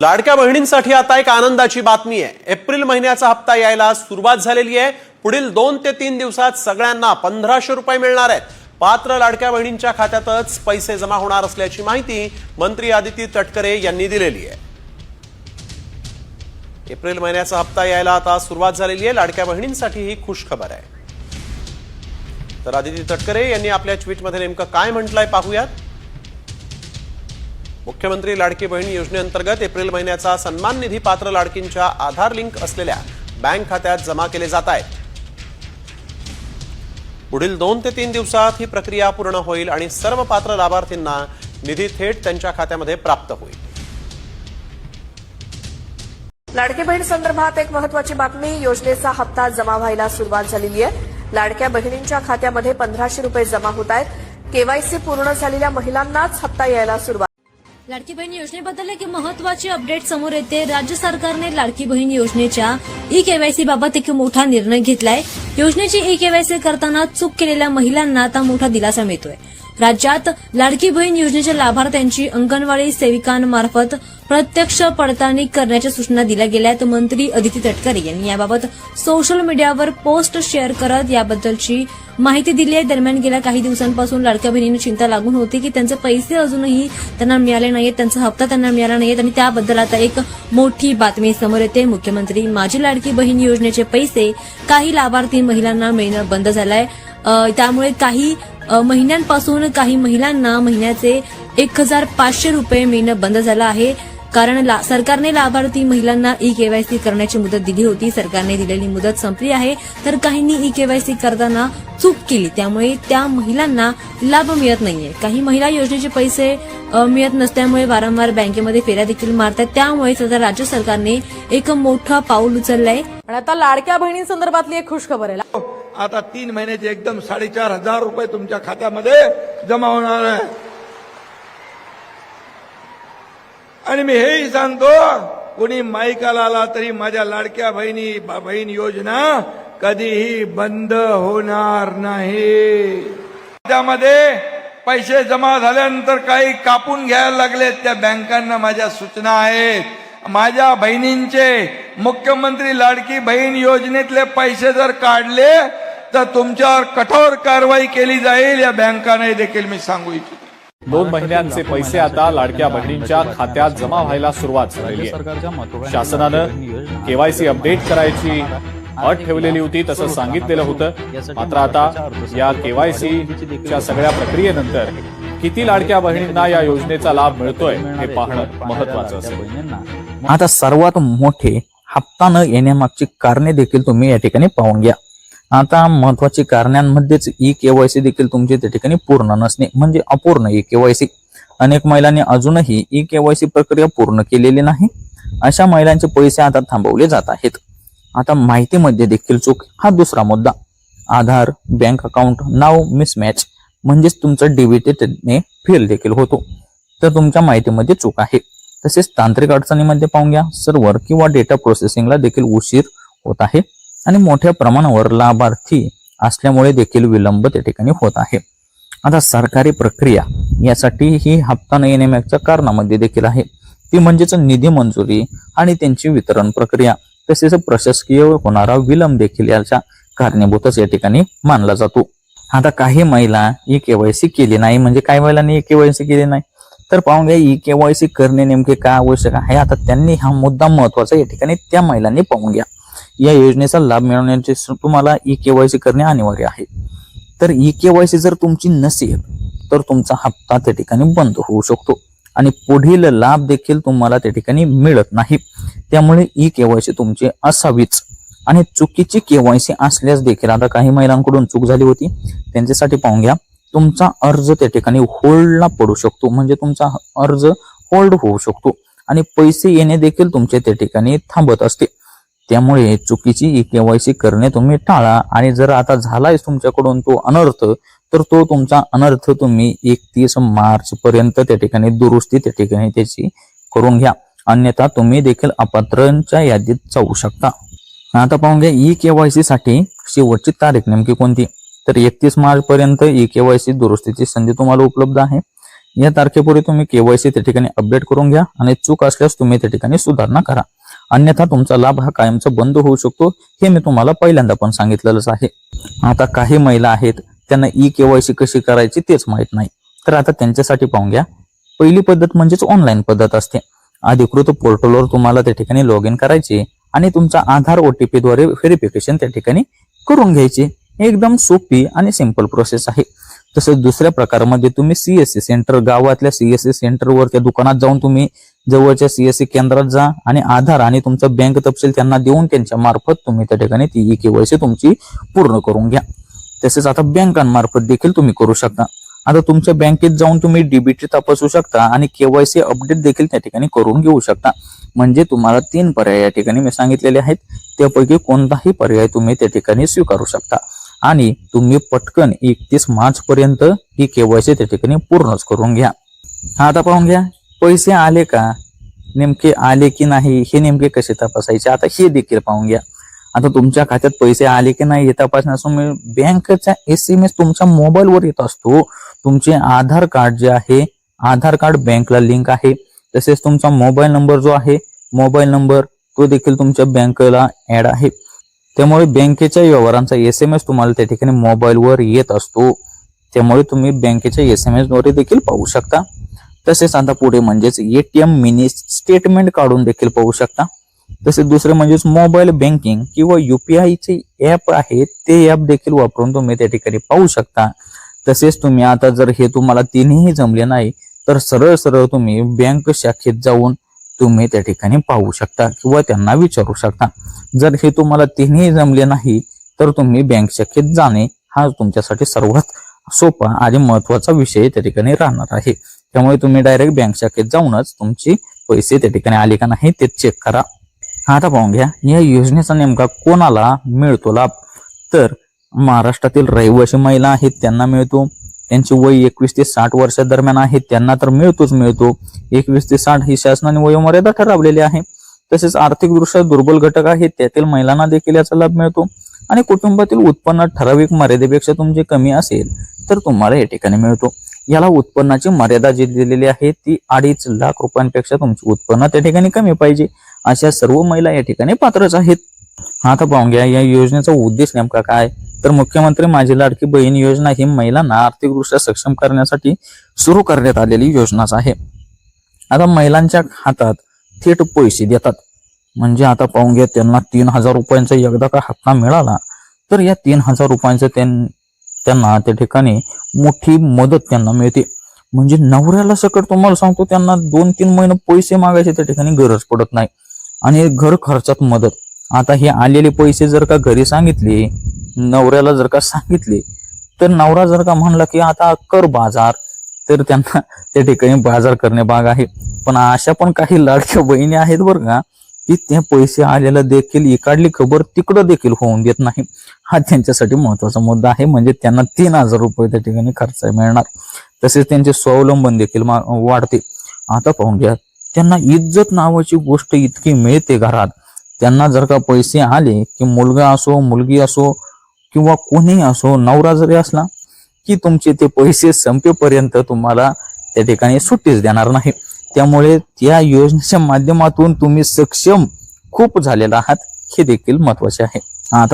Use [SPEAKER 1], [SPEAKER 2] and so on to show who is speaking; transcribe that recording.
[SPEAKER 1] लाडक्या बहिणींसाठी आता एक आनंदाची बातमी आहे। एप्रिल महिन्याचा हप्ता यायला सुरुवात झालेली आहे। पुढील 2 ते 3 दिवसात सगळ्यांना 1500 रुपये मिळणार आहेत। पात्र लाडक्या बहिणींच्या खात्यातच पैसे जमा होणार असल्याची माहिती मंत्री आदिती तटकरे यांनी दिलेली आहे। एप्रिल महिन्याचा हप्ता यायला आता सुरुवात झालेली आहे। लाडक्या बहिणींसाठी ही खुश खबर आहे। तर आदिती तटकरे यांनी आपल्या ट्विटमध्ये नेमकं काय म्हटलंय पाहूयात। मुख्यमंत्री लाडकी बहीण योजनेअंतर्गत एप्रिल महिन्याचा सन्मान निधी पात्र लाडकींच्या आधार लिंक असलेल्या बँक खात्यात जमा केले जात आहेत। पुढील 2 ते 3 दिवसात ही प्रक्रिया पूर्ण होईल आणि सर्व पात्र लाभार्थींना निधी थेट त्यांच्या खात्यामध्ये प्राप्त होईल।
[SPEAKER 2] लाडकी बहीण संदर्भात एक महत्त्वाची बातमी। योजनेचा हप्ता जमा व्हायला सुरुवात झालेली आहे। लाडक्या बहिणींच्या खात्यामध्ये 1500 रुपये जमा होत आहेत। केवायसी पूर्ण झालेल्या महिलांनाच हप्ता यायला सुरुवात।
[SPEAKER 3] लाडकी बहीण योजनेबद्दल एक महत्त्वाची अपडेट समोर येते। राज्य सरकारने लाडकी बहीण योजनेच्या ई-केवायसी बाबत एक मोठा निर्णय घेतलाय। योजनेची ई-केवायसी करताना चूक केलेल्या महिलांना आता मोठा दिलासा मिळतोय। राज्यात लाडकी बहीण योजनेच्या लाभार्थ्यांची अंगणवाडी सेविकांमार्फत प्रत्यक्ष पडताळणी करण्याच्या सूचना दिल्या गेल्यात। मंत्री आदिती तटकरे यांनी याबाबत सोशल मीडियावर पोस्ट शेअर करत याबद्दलची माहिती दिली आहे। दरम्यान गेल्या काही दिवसांपासून लाडक्या बहिणींना चिंता लागून होती की त्यांचे पैसे अजूनही त्यांना मिळाले नाहीत, त्यांचा हप्ता त्यांना मिळाला नाहीत आणि त्याबद्दल आता एक मोठी बातमी समोर येते। मुख्यमंत्री माझी लाडकी बहीण योजनेचे पैसे काही लाभार्थी महिलांना मिळणं बंद झालंय। त्यामुळे काही महिन्यांपासून काही महिलांना महिन्याचे 1500 रुपये मिळणं बंद झालं आहे। कारण सरकारने लाभार्थी महिलांना ई-केवायसी करण्याची मुदत दिली होती। सरकारने दिलेली मुदत संपली आहे, तर काहींनी ई-केवायसी करताना चूक केली, त्यामुळे त्या महिलांना लाभ मिळत नाहीये। काही महिला योजनेचे पैसे मिळत नसल्यामुळे वारंवार बँकेमध्ये फेऱ्या देखील मारतात। त्यामुळे आता राज्य सरकारने एक मोठं पाऊल उचललंय।
[SPEAKER 2] आणि आता लाडक्या बहिणींसंदर्भातली एक खुश खबर आहे।
[SPEAKER 4] आता 3 महिन्याचे एकदम 4500 रुपये तुमच्या खात्यामध्ये जमा होणार आहे। आणि मी हेही सांगतो, कोणी माईकाला आला तरी माझ्या लाडक्या बहीण योजना कधीही बंद होणार नाही। त्यामध्ये पैसे जमा झाल्यानंतर काही कापून घ्यायला लागले, त्या बँकांना माझ्या सूचना आहेत। माझ्या बहिणींचे मुख्यमंत्री लाडकी बहीण योजनेतले पैसे जर काढले तर तुमच्यावर कठोर कारवाई केली जाईल, या बँकांना देखील मी सांगू इच्छितो।
[SPEAKER 5] 2 महिन्यांचे पैसे आता लाडक्या बहिणींच्या खात्यात जमा व्हायला सुरुवात झाली आहे। शासनानं केवायसी अपडेट करायची अट ठेवलेली होती, तसं सांगितलेलं होतं। मात्र आता या केवायसीच्या सगळ्या प्रक्रियेनंतर किती लाडक्या बहिणींना या योजनेचा लाभ मिळतोय हे पाहणं महत्वाचं असेल।
[SPEAKER 6] आता सर्वात मोठे हप्ता न येण्यामागची कारणे देखील तुम्ही या ठिकाणी पाहून घ्या। आता महत्वाची कारणांमध्येच ई-केवायसी देखील तुमची त्या ठिकाणी पूर्ण नसणे म्हणजे अपूर्ण ई-केवायसी। अनेक महिलांनी अजूनही ई-केवायसी प्रक्रिया पूर्ण केलेली नाही। अशा महिलांचे पैसे आता थांबवले जात आहेत। आता माहितीमध्ये देखील चूक हा दुसरा मुद्दा। आधार बँक अकाउंट नाव मिसमॅच म्हणजेच तुमचं डेबिटने फेल देखील होतो, तर तुमच्या माहितीमध्ये चूक आहे। तसेच तांत्रिक अडचणीमध्ये पाहून घ्या, सर्व्हर किंवा डेटा प्रोसेसिंगला देखील उशीर होत आहे आणि मोठ्या प्रमाणावर लाभार्थी असल्यामुळे देखील विलंब त्या ठिकाणी होत आहे। आता सरकारी प्रक्रिया यासाठी ही हप्ता न येण्यामागच्या कारणामध्ये देखील आहे, ती म्हणजेच निधी मंजुरी आणि त्यांची वितरण प्रक्रिया, तसेच प्रशासकीय होणारा विलंब देखील याच्या कारणीभूतच या ठिकाणी मानला जातो। आता काही महिला ई-केवायसी केली नाही, म्हणजे काही महिलांनी ई-केवायसी केली नाही, तर पाहून घ्या ई-केवायसी करणे नेमके काय आवश्यक आहे। आता त्यांनी हा मुद्दा महत्वाचा या ठिकाणी त्या महिलांनी पाहून घ्या। या योजनेचा लाभ मिळवण्याचे तुम्हाला ई-केवायसी करणे अनिवार्य आहे। तर ई-केवायसी जर तुमची नसेल तर तुमचा हप्ता त्या ठिकाणी बंद होऊ शकतो आणि पुढील लाभ देखील तुम्हाला त्या ठिकाणी मिळत नाही। त्यामुळे ई-केवायसी तुमची असावीच। आणि चुकीची केवायसी असल्यास देखील आता काही महिलांकडून चूक झाली होती, त्यांच्यासाठी पाहून घ्या, तुमचा अर्ज त्या ठिकाणी होल्डला पडू शकतो, म्हणजे तुमचा अर्ज होल्ड होऊ शकतो आणि पैसे येणे देखील तुमचे त्या ठिकाणी थांबत असते। त्यामुळे चुकीची ई-केवायसी करणे तुम्ही टाळा आणि जर आता झालाय तुमच्याकडून तो अनर्थ, तर तो तुमचा अनर्थ तुम्ही 31 मार्च पर्यंत त्या ठिकाणी दुरुस्ती त्या ठिकाणी त्याची करून घ्या, अन्यथा तुम्ही देखील अपात्रांच्या यादीत जाऊ शकता। आता पाहून घ्या, ई-केवायसी साठी शेवटची तारीख नेमकी कोणती, तर 31 मार्च पर्यंत ई-केवायसी दुरुस्तीची संधी तुम्हाला उपलब्ध आहे। या तारखेपूर्वी तुम्ही केवायसी त्या ठिकाणी अपडेट करून घ्या आणि चूक असल्यास तुम्ही त्या ठिकाणी सुधारणा करा, अन्यथा तुमचा लाभ हा कायमचा बंद होऊ शकतो. हे मी तुम्हाला पहिल्यांदा पण सांगितलेलंच आहे. आता काही महिला आहेत त्यांना ई केवायसी कशी करायची तेच माहित नाही, तर आता त्यांच्यासाठी पाहून घ्या. पहिली पद्धत म्हणजेच ऑनलाईन पद्धत असते. अधिकृत पोर्टलवर तुम्हाला त्या ठिकाणी लॉग इन करायचे आणि तुमचा आधार OTP द्वारे व्हेरिफिकेशन त्या ठिकाणी करून घ्यायचे. एकदम सोपी आणि सिंपल प्रोसेस आहे. तसंच दुसऱ्या प्रकारामध्ये तुम्ही CSC सेंटर, गावातल्या CSC सेंटरवर त्या दुकानात जाऊन तुम्ही जवळच्या CSC केंद्रात जा आणि आधार आणि तुमचा बँक तपशील त्यांना देऊन त्यांच्या मार्फत तुम्ही त्या ठिकाणी ती ई केवायसी तुमची पूर्ण करून घ्या. तसेच आता बँकांमार्फत देखील तुम्ही करू शकता. आता तुमच्या बँकेत जाऊन तुम्ही DBT तपासू शकता आणि केवायसी अपडेट देखील त्या ठिकाणी करून घेऊ शकता. म्हणजे तुम्हाला 3 पर्याय या ठिकाणी मी सांगितलेले आहेत, त्यापैकी कोणताही पर्याय तुम्ही त्या ठिकाणी स्वीकारू शकता आणि तुम्ही पटकन 31 मार्च पर्यंत ही केवायसी त्या ठिकाणी पूर्णच करून घ्या. आता पाहून घ्या, पैसे आले का, नेमके आले की नाही हे नेमके कसे तपासायचे आता हे देखील पाहून घ्या. आता तुमच्या खात्यात पैसे आले की नाही हे तपासण्यासाठी बँकेचा SMS तुमच्या मोबाईलवर येत असतो. तुमचे आधार कार्ड जे आहे, आधार कार्ड बँकला लिंक आहे. तसेच तुमचा मोबाईल नंबर जो आहे, मोबाईल नंबर तो देखील तुमच्या बँकेला ऍड आहे. त्यामुळे बँकेच्या व्यवहारांचा SMS तुम्हाला त्या ठिकाणी मोबाईलवर येत असतो. त्यामुळे तुम्ही बँकेच्या SMS द्वारे देखील पाहू शकता. तसेच आता पुढे म्हणजेच ATM मिनी स्टेटमेंट काढून देखील पाहू शकता. तसेच दुसरे म्हणजेच मोबाईल बँकिंग किंवा UPI चे ऍप आहे ते ऍप देखील वापरून तुम्ही त्या ठिकाणी पाहू शकता. तसेच तुम्ही आता जर हे तुम्हाला तिन्ही जमले नाही तर सरळ सरळ तुम्ही बँक शाखेत जाऊन तुम्ही त्या ठिकाणी पाहू शकता किंवा त्यांना विचारू शकता. जर हे तुम्हाला तिन्ही जमले नाही तर तुम्ही बँक शाखेत जाणे हा तुमच्यासाठी सर्वात सोपा आणि महत्वाचा विषय त्या ठिकाणी राहणार आहे. त्यामुळे तुम्ही डायरेक्ट बँक शाखेत जाऊनच तुमचे पैसे त्या ठिकाणी आले का नाही ते चेक करा. आता पाहून घ्या, या योजनेचा नेमका कोणाला मिळतो लाभ, तर महाराष्ट्रातील रहिवासी महिला आहेत त्यांना मिळतो. त्यांची वय 21 ते 60 वर्षादरम्यान आहे त्यांना तर मिळतो. 21 ते 60 ही शासनाने वयोमर्यादा ठरवलेली आहे. तसेच आर्थिकदृष्ट्या दुर्बल घटक आहेत त्यातील महिलांना देखील याचा लाभ मिळतो. आणि कुटुंबातील उत्पन्न ठराविक मर्यादेपेक्षा तुमचे कमी असेल तर तुम्हाला या ठिकाणी मिळतो. याला उत्पन्नाची मर्यादा जी दिलेली आहे ती 2.5 लाख रुपयांपेक्षा तुमचे उत्पन्न त्या ठिकाणी कमी पाहिजे. अशा सर्व महिला या ठिकाणी पात्रच आहेत. आता पाहून घ्या, या योजनेचा उद्देश नेमका काय, तर मुख्यमंत्री माझी लाडकी बहीण योजना ही महिलांना आर्थिकदृष्ट्या सक्षम करण्यासाठी सुरू करण्यात आलेली योजनाच आहे. आता महिलांच्या हातात थेट पैसे देतात. म्हणजे आता पाहून घ्या, त्यांना 3,000 रुपयांचा एकदा का हप्ता मिळाला तर या 3,000 रुपयांचं त्यांना त्या ठिकाणी मोठी मदत त्यांना मिळते. म्हणजे नवऱ्याला सकट तुम्हाला सांगतो त्यांना 2-3 महिने पैसे मागायचे त्या ठिकाणी गरज पडत नाही. आणि घर खर्चात मदत. आता हे आलेले पैसे जर का घरी सांगितले, नवऱ्याला जर का सांगितले तर नवरा जर का म्हणला की आता कर बाजार, तर त्यांना त्या ठिकाणी बाजार करणे भाग आहे. पण अशा पण काही लाडक्या बहिणी आहेत बरं का की त्या पैसे आलेला देखील इकडली खबर तिकडं देखील होऊन देत नाही. हा त्यांच्यासाठी महत्वाचा मुद्दा आहे. म्हणजे त्यांना 3,000 रुपये त्या ठिकाणी खर्च मिळणार. तसेच त्यांचे स्वावलंबन देखील वाढते. आता पाहून घ्या, त्यांना इज्जत नावाची गोष्ट इतकी मिळते घरात. त्यांना जर का पैसे आले की मुलगा असो, मुलगी असो किंवा कोणीही असो, नवरा जरी असला की तुमचे ते पैसे संपेपर्यंत तुम्हाला त्या ठिकाणी सुट्टीच देणार नाही. त्यामुळे त्या योजनेच्या माध्यमातून तुम्ही सक्षम खूप झालेला आहात, हे देखील महत्वाचे आहे.